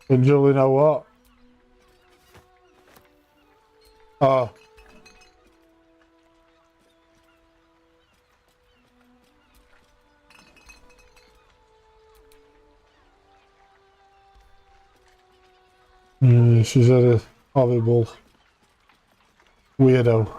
And Julie, know what? Oh. She's a horrible weirdo.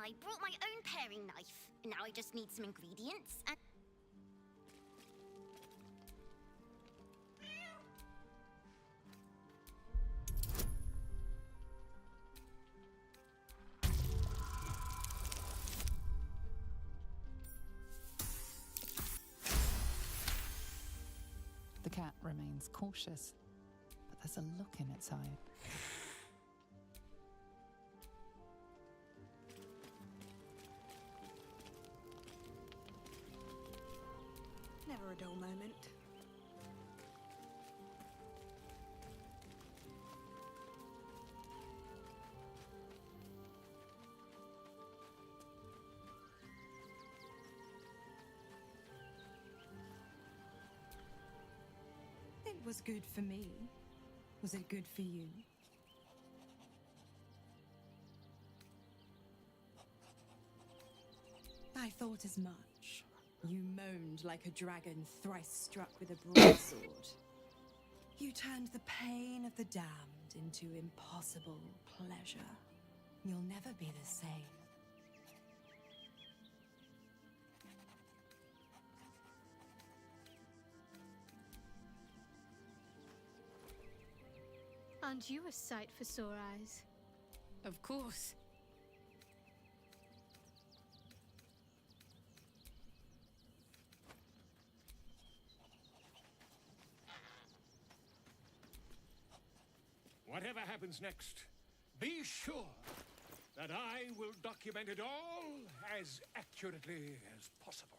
I brought my own paring knife. Now I just need some ingredients and... The cat remains cautious, but there's a look in its eye. Never a dull moment. It was good for me. Was it good for you? I thought as much. You moaned like a dragon thrice struck with a broadsword. You turned the pain of the damned into impossible pleasure. You'll never be the same. Aren't you a sight for sore eyes? Of course. Whatever happens next, be sure that I will document it all as accurately as possible.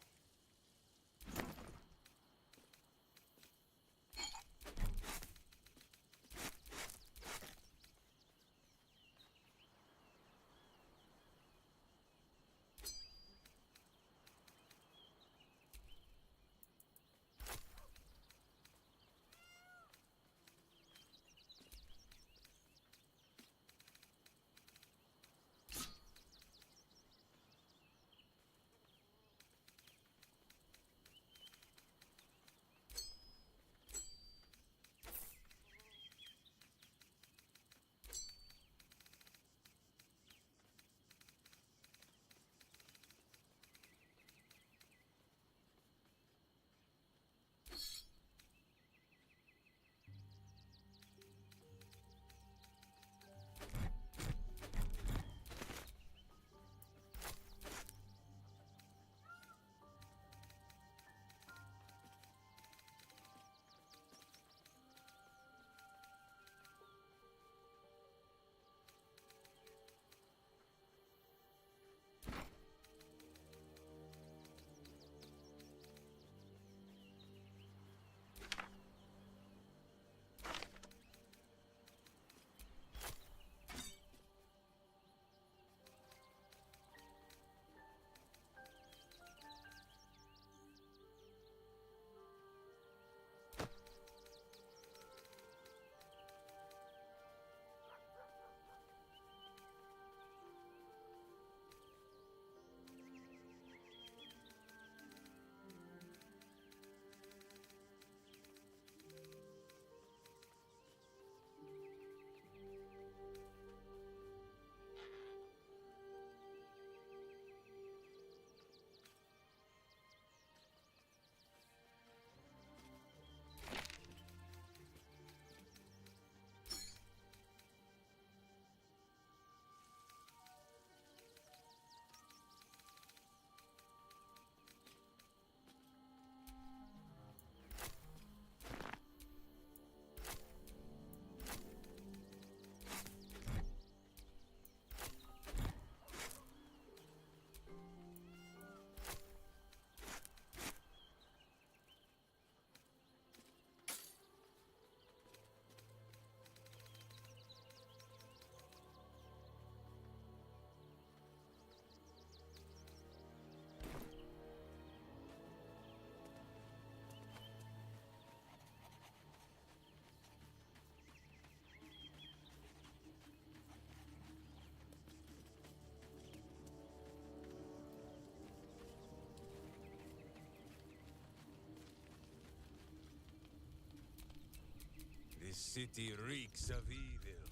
This city reeks of evil.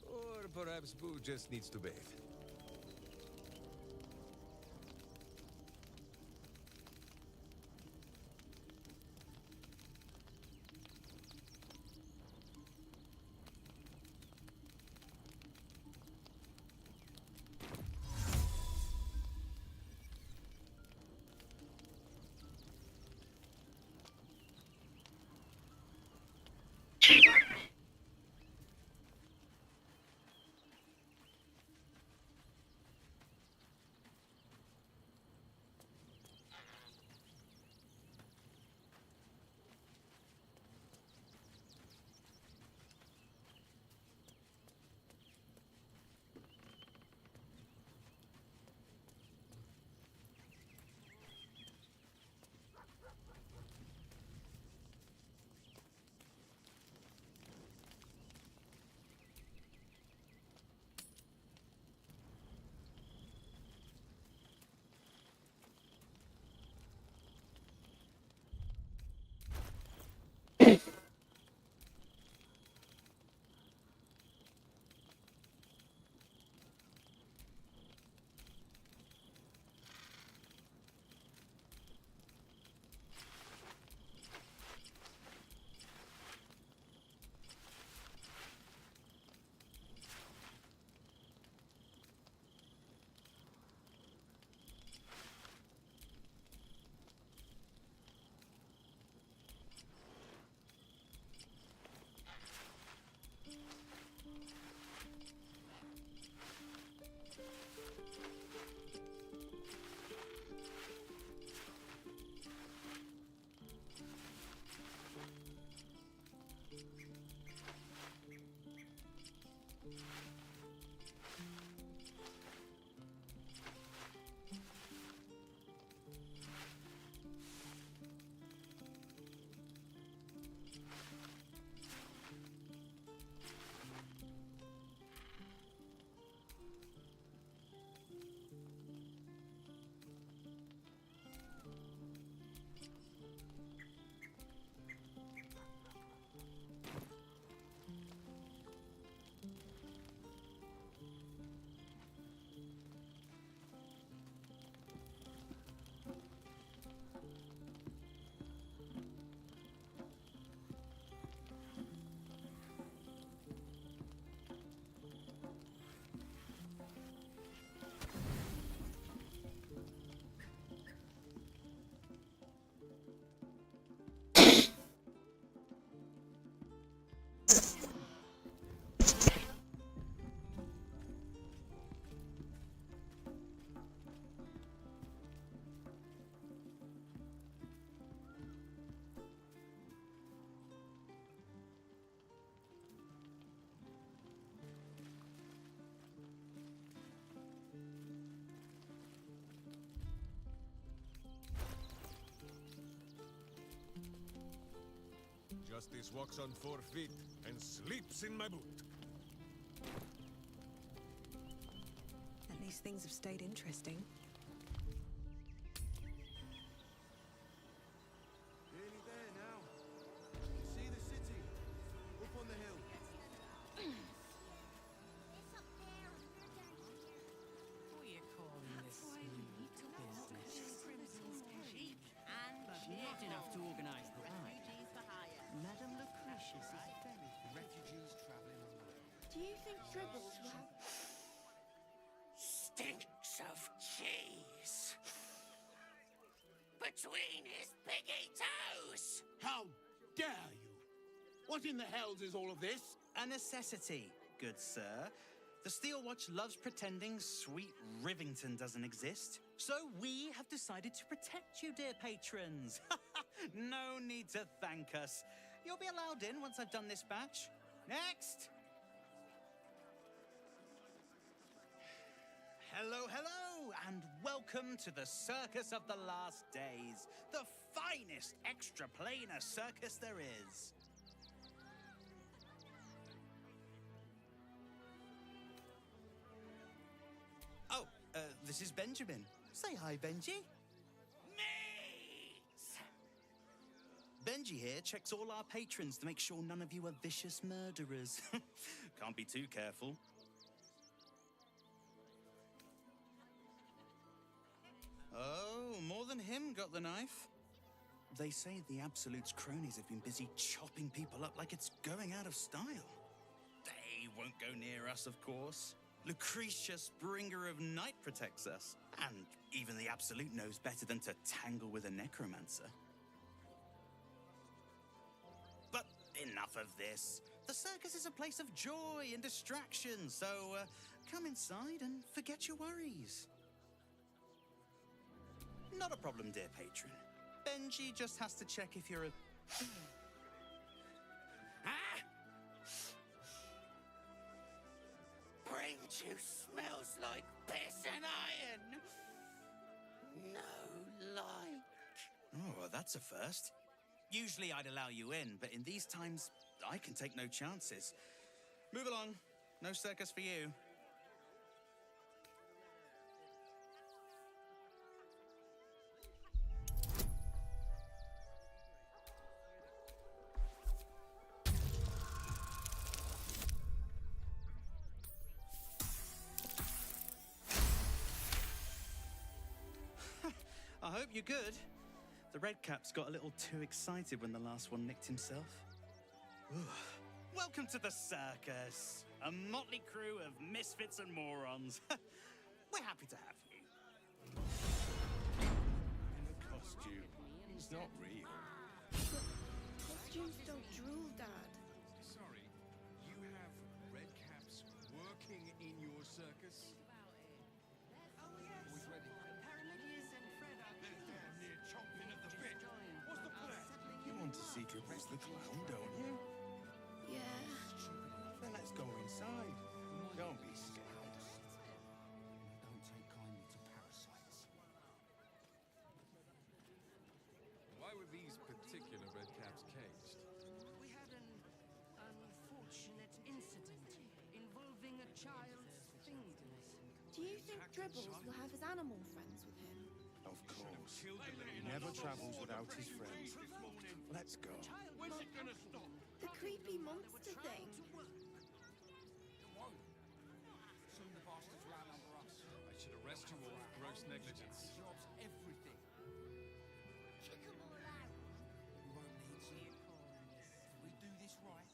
Or perhaps Boo just needs to bathe. Justice walks on 4 feet and sleeps in my boot. At least things have stayed interesting. Nearly there now. You see the city? Up on the hill. It's up there. What are you calling this sweet business? Chic and cheerful. Enough to organise the ride. Refugees for hire. Madame Lucretius is very Refugees travelling on the road. Do you think Dribbles will? stinks of cheese between his piggy toes. How dare you? What in the hells is all of this? A necessity, good sir. The Steel Watch loves pretending sweet Rivington doesn't exist. So we have decided to protect you, dear patrons. No need to thank us. You'll be allowed in once I've done this batch. Next! Hello, hello, and welcome to the Circus of the Last Days, the finest extra-planar circus there is. Oh, this is Benjamin. Say hi, Benji. Meat! Benji here checks all our patrons to make sure none of you are vicious murderers. Can't be too careful. Oh, more than him got the knife. They say the Absolute's cronies have been busy chopping people up like it's going out of style. They won't go near us, of course. Lucretia, Bringer of Night, protects us. And even the Absolute knows better than to tangle with a necromancer. But enough of this. The circus is a place of joy and distraction, so come inside and forget your worries. Not a problem, dear patron. Benji just has to check if you're a... Brain juice smells like piss and iron. No light. Oh, well, that's a first. Usually I'd allow you in, but in these times, I can take no chances. Move along. No circus for you. I hope you're good. The Redcaps got a little too excited when the last one nicked himself. Welcome to the circus. A motley crew of misfits and morons. We're happy to have you. In a costume. He's not real. Costumes don't drool, Dad. Sorry, you have Redcaps working in your circus? Always ready. They're damn near chomping at the bit. What's the plan? You want to see Dribbles the Clown, don't you? Yeah. Then let's go inside. Don't be scared. Don't take kindly to parasites. Why were these particular Redcaps caged? We had an unfortunate incident involving a child's fingers. Do you think Dribbles will have his animal friends with him? Of course. He never travels without his friends. Let's go. When's it gonna stop? The creepy monster thing. Soon the bastards will outnumber us. I should arrest you all for gross negligence. Jobs, everything. Kick 'em all out. We won't need to. If we do this right,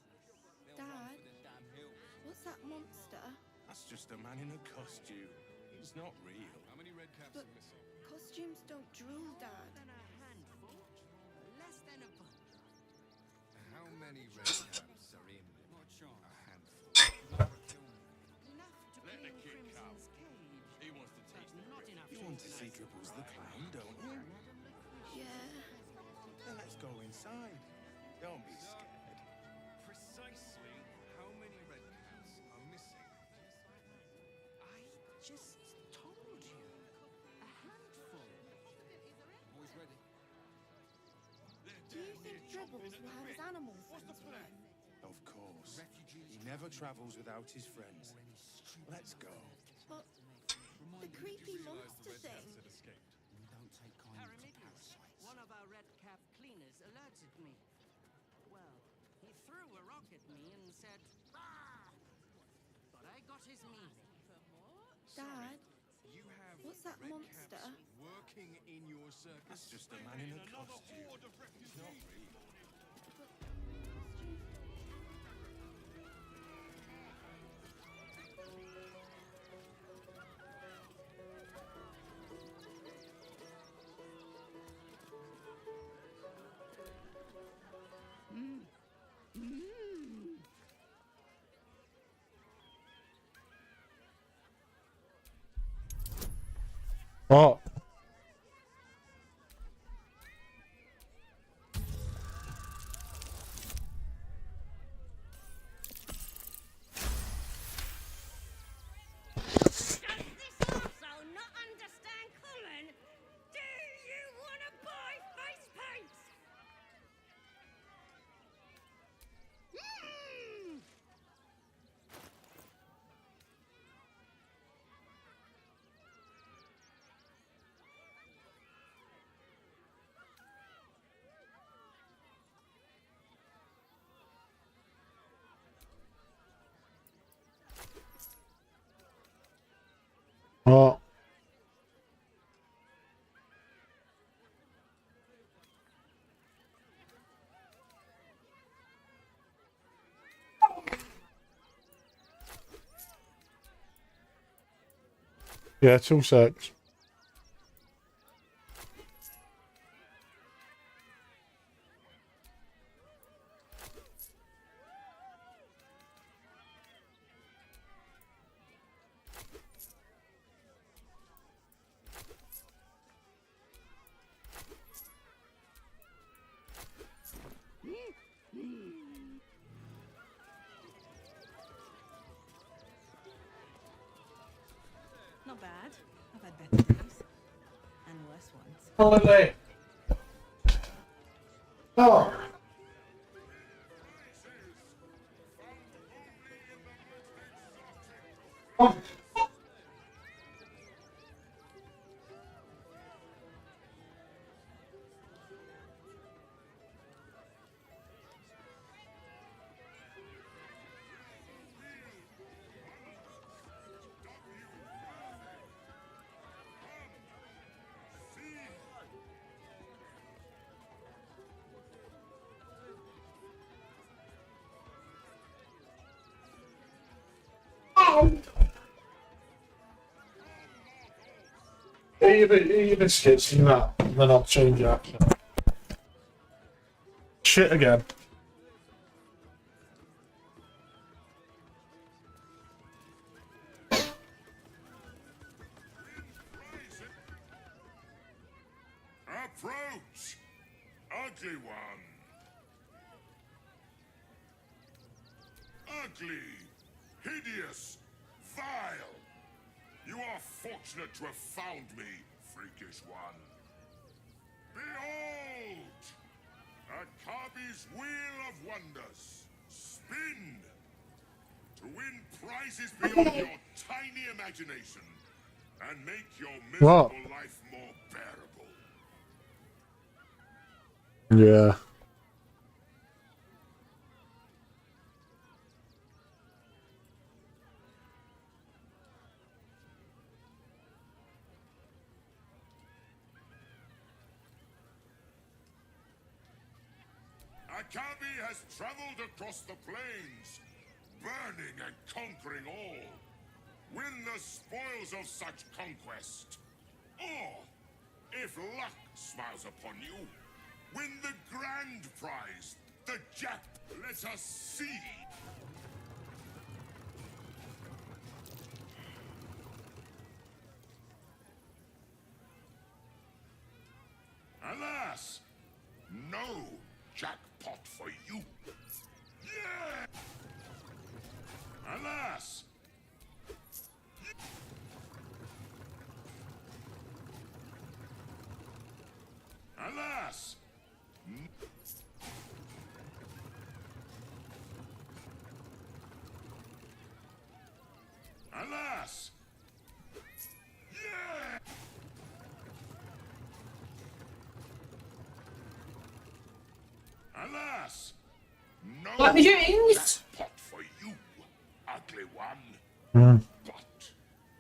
they'll Dad? run for the damn hills. What's that monster? That's just a man in a costume. He's not real. How many Redcaps But- are missing? Costumes don't drool, Dad. Than a handful, less than a bunch. How many Redcaps are in Not a chance. a handful? Never kill me. Enough to Let the clean kid come. Crimson's cage, He wants to but taste not enough You want to see Dribbles the Clown, don't you? Yeah. Then let's go inside. Don't be scared. Precisely how many Redcaps are missing? I just told you. A handful. Always ready. Do you think Dribbles will have his animal friends with him? Of course. Refugees. He never travels without his friends. Let's go. But the creepy monster thing. Had escaped. We don't take kindly to Paramedius, parasites. one of our red cap cleaners, alerted me. Well, he threw a rock at me and said, "Ah!" But I got his meaning. Dad, You have what's that monster? working in your circus? That's just a man in a costume. He's not real. What? Does this arsehole not understand common? Do you want to buy face paint? Yeah, 2 secs. Not bad. I've had better days. And worse ones. Holiday. Oh. Oh. Eat your biscuits and that, and then I'll change your accent. Shit again. Approach, ugly one. Ugly, hideous, vile. You are fortunate to have found me, freakish one. Behold! Akabi's Wheel of Wonders. Spin! To win prizes beyond your tiny imagination and make your miserable What? life more bearable. Yeah. Akabi has traveled across the plains, burning and conquering all. Win the spoils of such conquest. Or, if luck smiles upon you, win the grand prize, the Jap. Let us see. Alas, no jackpot for you. Yeah! Alas! Alas! Alas! Yeah! Alas! No Let me use. jackpot for you, ugly one. But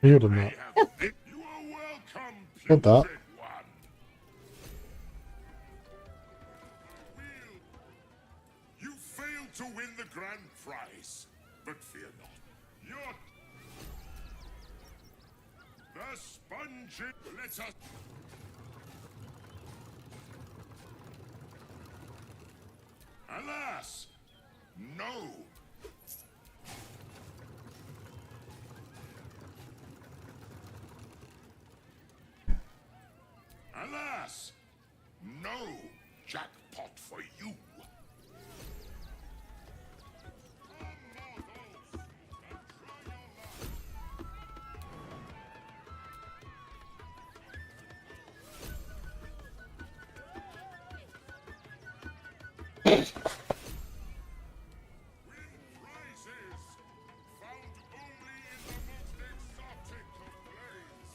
You're done I that. have you are welcome, Good that. putrid one. Wheel. You failed to win the grand prize, but fear not. You're the spongy. Let us. Alas, no. Alas, no jackpot for you. Prizes found only in the most exotic of plays.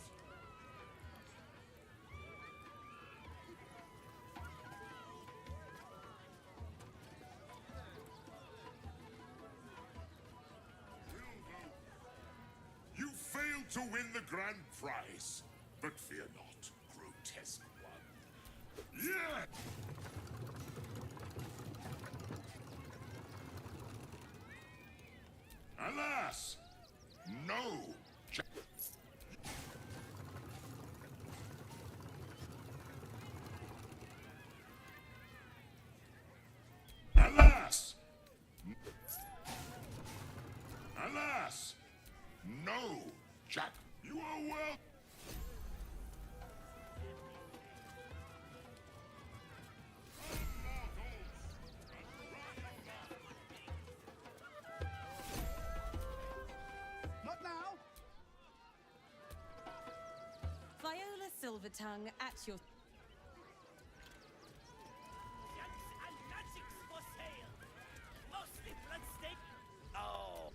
You failed to win the grand prize, but fear not, grotesque one. Yeah! Alas, no. chap. You are well. Not now. Viola Silvertongue at your... And magics for sale. Mostly bloodstake. Oh,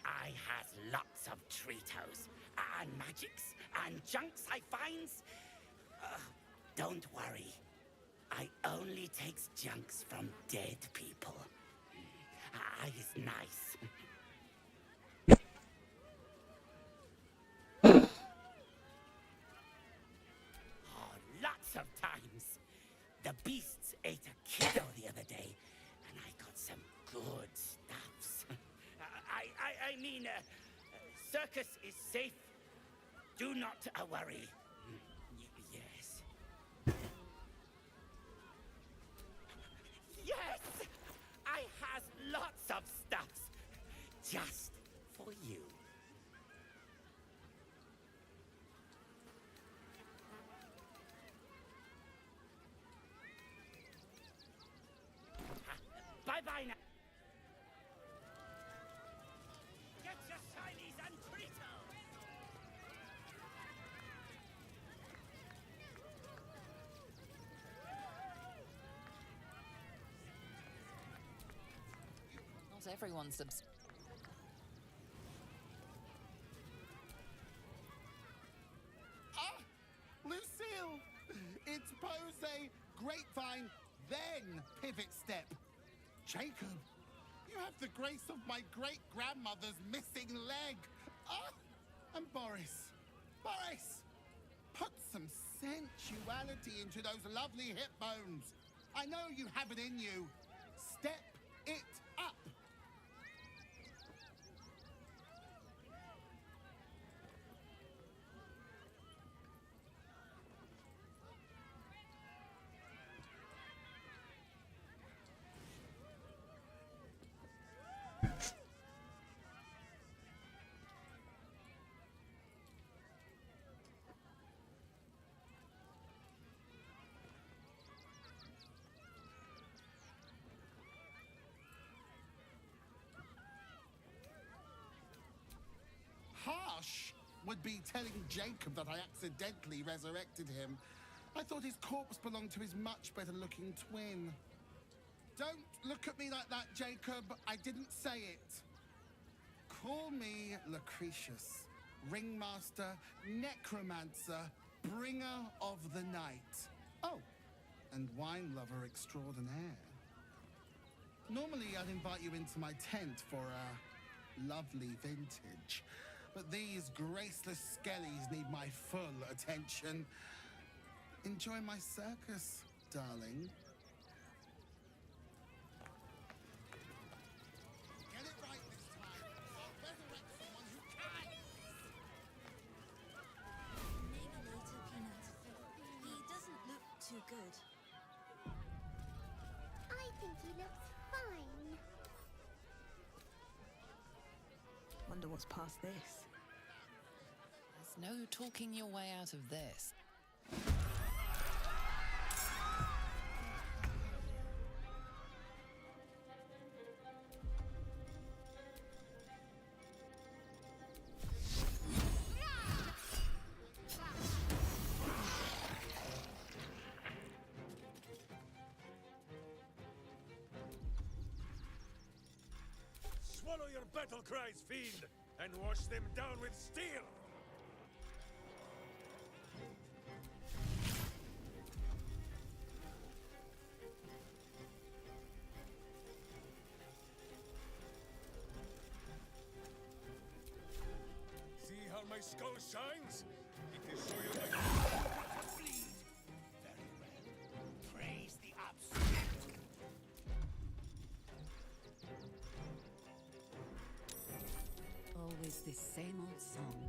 I has lots of treatos and magics and junks I finds. Don't worry. I only takes junks from dead people. I is nice. Oh, lots of times. The beasts ate a kiddo the other day, and I got some good stuffs. I mean, circus is safe. Do not worry. Yes. Yes! I has lots of stuffs. Just for you. Bye-bye now. Get your shinies and treatos! Not everyone's Ah! Lucille! It's pose, grapevine, then pivot step. Jacob, you have the grace of my great-grandmother's missing leg. Ah! And Boris, put some sensuality into those lovely hip bones. I know you have it in you. Step it up. Harsh would be telling Jacob that I accidentally resurrected him. I thought his corpse belonged to his much better looking twin. Don't look at me like that, Jacob. I didn't say it. Call me Lucretius, ringmaster, necromancer, bringer of the night. Oh, and wine lover extraordinaire. Normally I'd invite you into my tent for a lovely vintage. But these graceless skellies need my full attention. Enjoy my circus, darling. Get it right this time. I'll resurrect someone who can. Maybe later, Peanut. He doesn't look too good. I think he looks fine. Wonder what's past this. There's no talking your way out of this. Swallow your battle cries, fiend, and wash them down with steel! See how my skull shines? It is so you like Bleed. Very well. Praise the absolute. Always this same old song.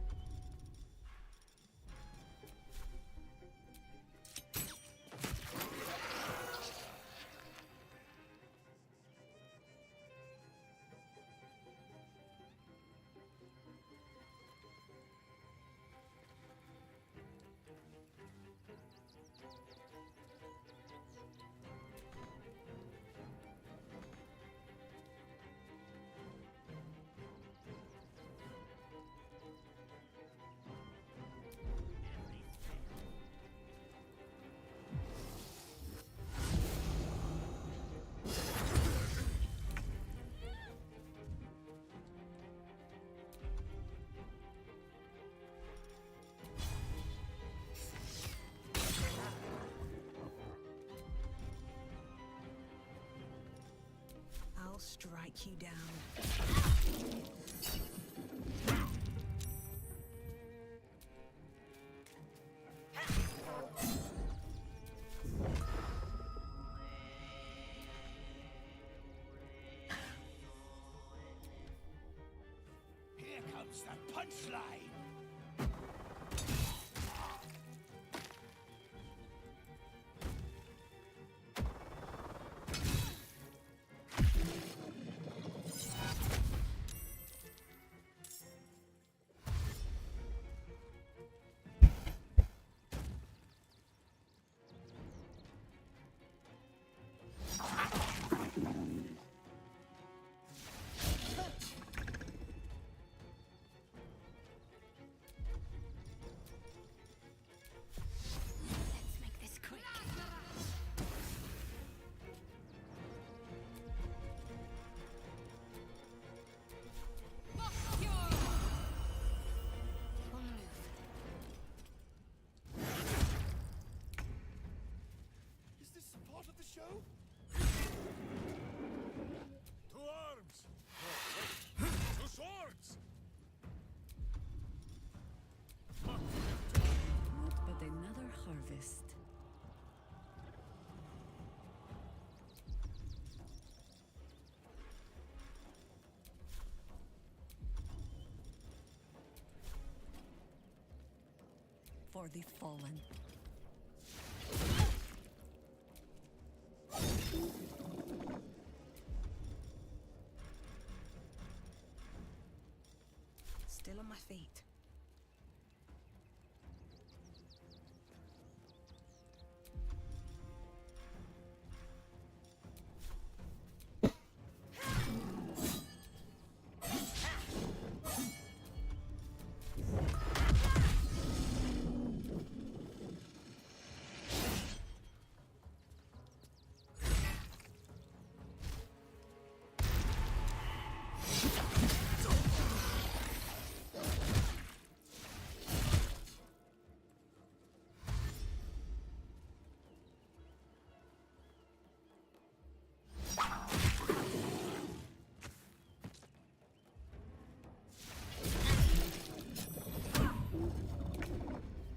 I'll strike you down. Here comes the punchline. Let's make this quick. On the move. Is this part of the show? To arms! No, wait. To swords! Not but another harvest. For the fallen. Still on my feet.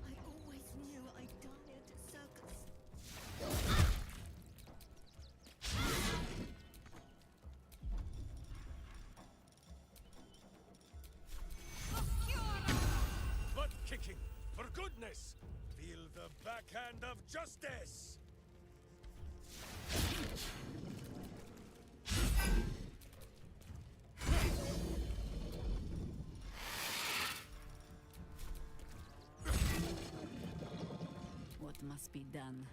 I always knew I'd die at a circus. Butt kicking! For goodness! Feel the backhand of justice! What must be done?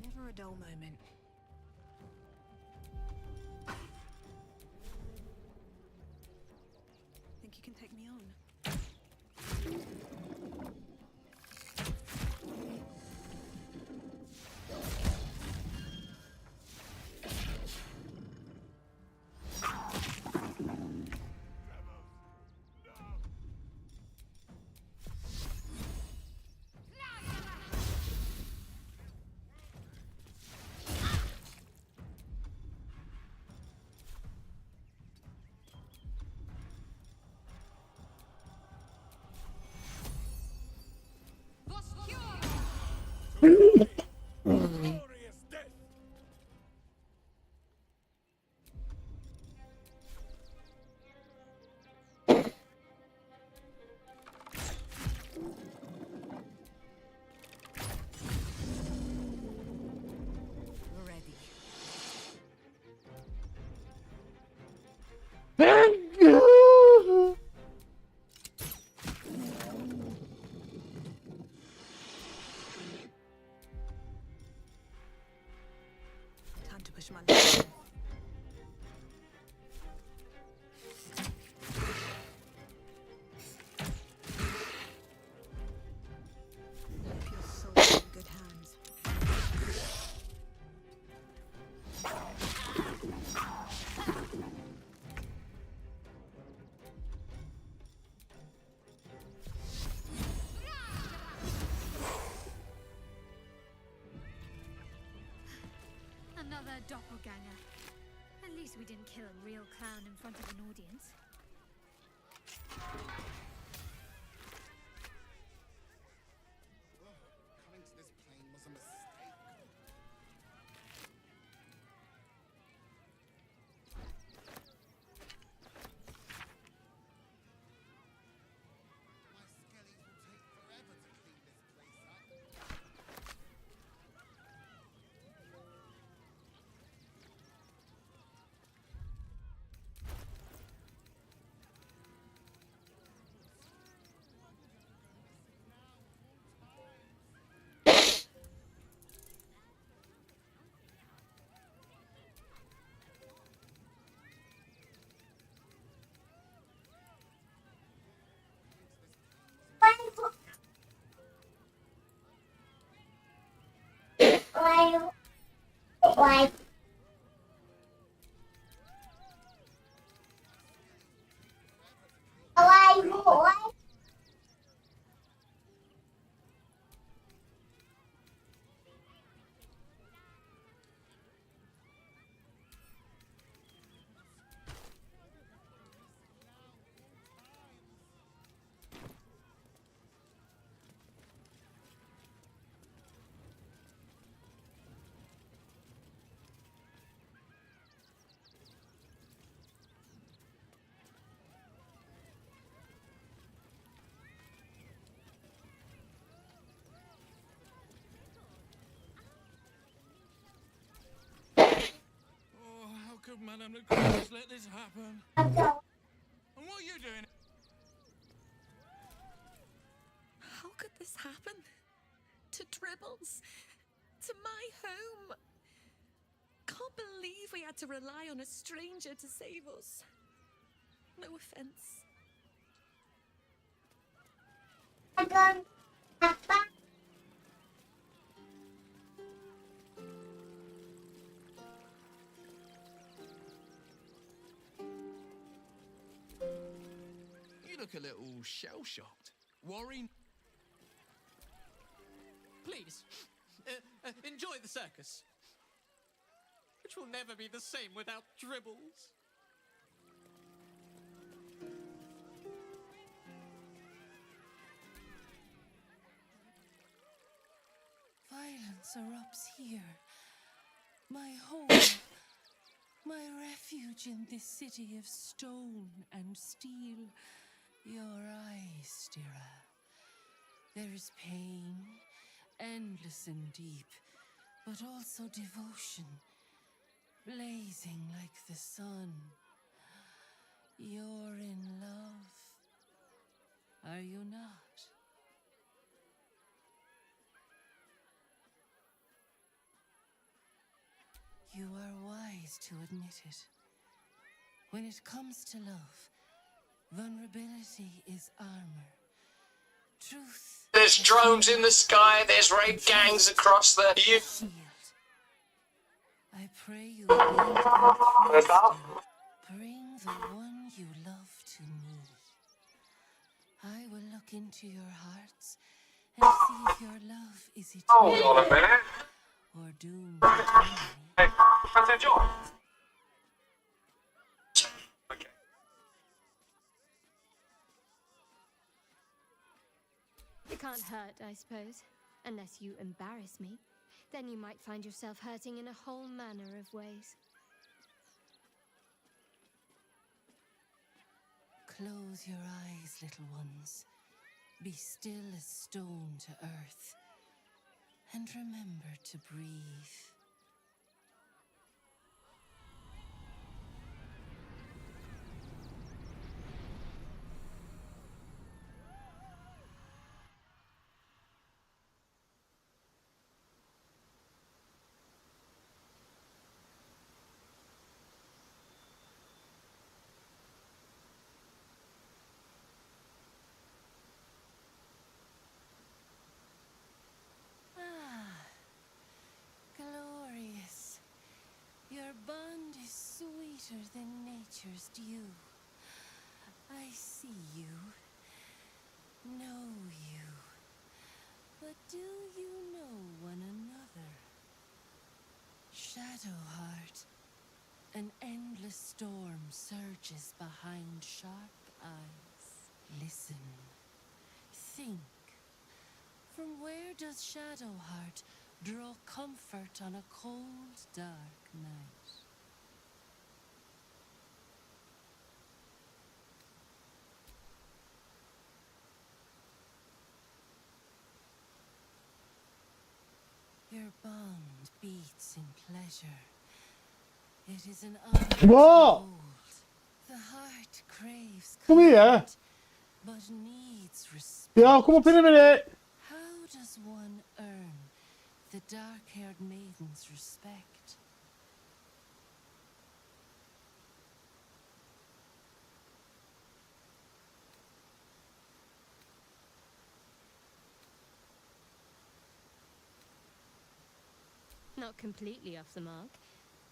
Never a dull moment. Think you can take me on? Glorious death! Ready. Time to push my limits. Hope your soul's in good hands. doppelganger. At least we didn't kill a real clown in front of an audience. Coming to this plane was a mistake. My skellies will take forever to clean this place up. Oh, how could Madame de Cruz let this happen? And what are you doing? How could this happen? To Dribbles? To my home? Can't believe we had to rely on a stranger to save us. No offense. You look a little shell-shocked. Worry? Please, enjoy the circus, which will never be the same without Dribbles. Violence erupts here. My home. My refuge in this city of stone and steel. Your eyes, Stira. There is pain, endless and deep, but also devotion, blazing like the sun. You're in love, are you not? You are wise to admit it. When it comes to love, vulnerability is armor. Truth. There's drones in the sky, there's raid gangs across the... Shield. I pray you bring the one you love to me. I will look into your hearts and see if your love is eternal. Hold on a minute. Or doomed eternally. Hey, where's the job? Okay. It can't hurt, I suppose. Unless you embarrass me. Then you might find yourself hurting in a whole manner of ways. Close your eyes, little ones. Be still as stone to earth. And remember to breathe. Glorious. Your bond is sweeter than nature's dew. I see you, know you. But do you know one another? Shadowheart. An endless storm surges behind sharp eyes. Listen. Think. From where does Shadowheart draw comfort on a cold, dark night? Your bond beats in pleasure. It is an honor to What? behold. The heart craves Come here. comfort, but needs respect. Yeah, I'll come up in a minute. How does one earn the dark-haired maiden's respect? Not completely off the mark,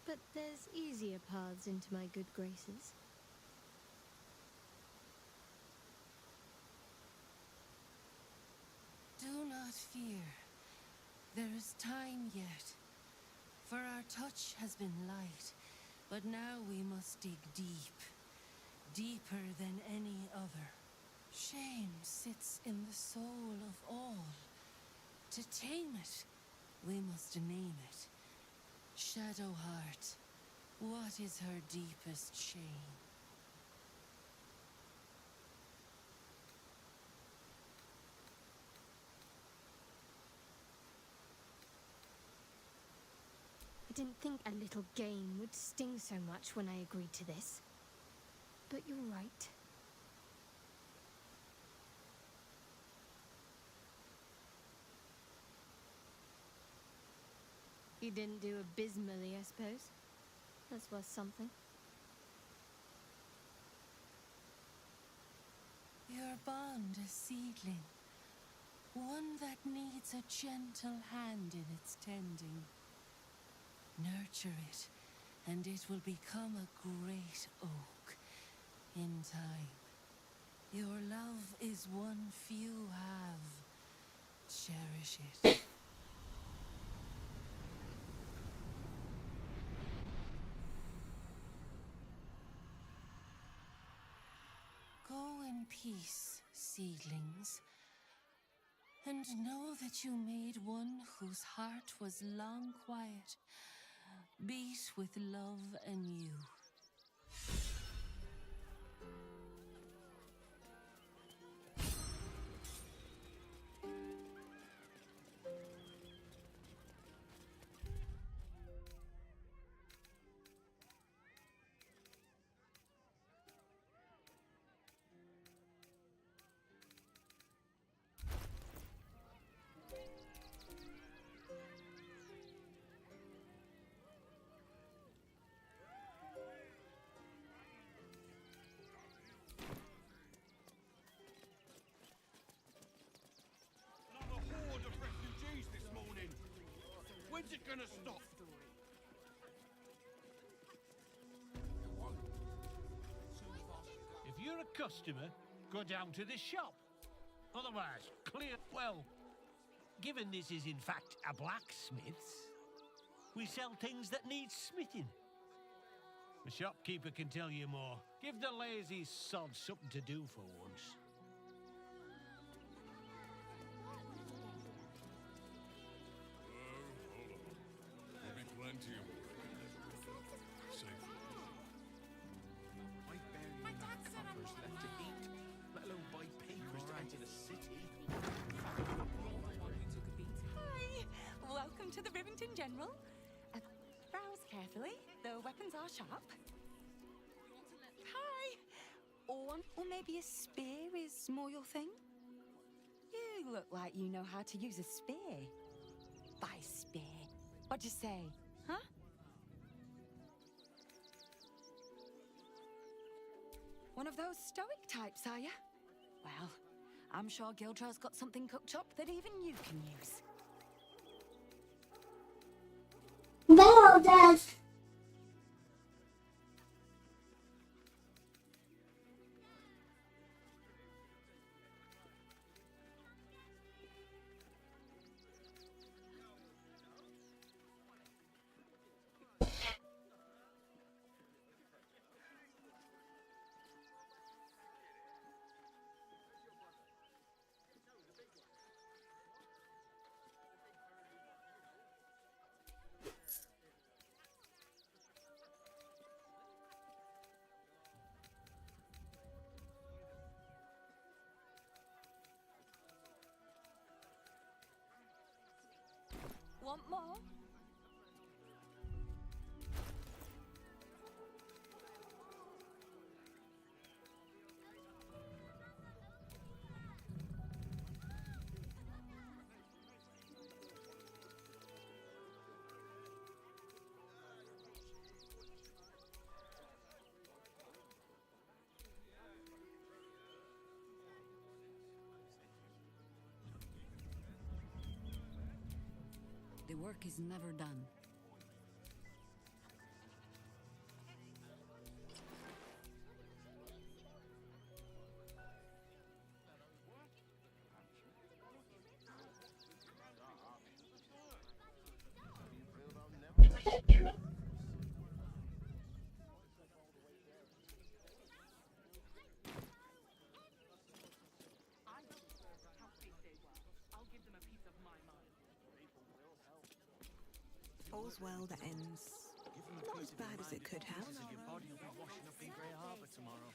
but there's easier paths into my good graces. Do not fear. There is time yet. For our touch has been light, but now we must dig deep. Deeper than any other. Shame sits in the soul of all. To tame it, we must name it. Shadowheart, what is her deepest shame? I didn't think a little game would sting so much when I agreed to this. But you're right. You didn't do abysmally, I suppose. That's worth something. Your bond a seedling. One that needs a gentle hand in its tending. Nurture it, and it will become a great oak in time. Your love is one few have. Cherish it. Go in peace, seedlings, and know that you made one whose heart was long quiet, beat with love anew. When's it gonna stop? If you're a customer, go down to the shop. Otherwise, clear. Well, given this is in fact a blacksmith's, we sell things that need smithing. The shopkeeper can tell you more. Give the lazy sod something to do for once. There'll be plenty of safe. My coppers left to eat, let alone buy papers to enter the city. Hi! Welcome to the Rivington General. Browse carefully. The weapons are sharp. Hi! Or maybe a spear is more your thing? You look like you know how to use a spear. By spear. What'd you say? Huh? One of those stoic types, are you? Well, I'm sure Gildra's got something cooked up that even you can use. Baldur! Want more? The work is never done. All's well that ends. Not as bad as it could have. Your body will be washing up in Grey Harbor tomorrow.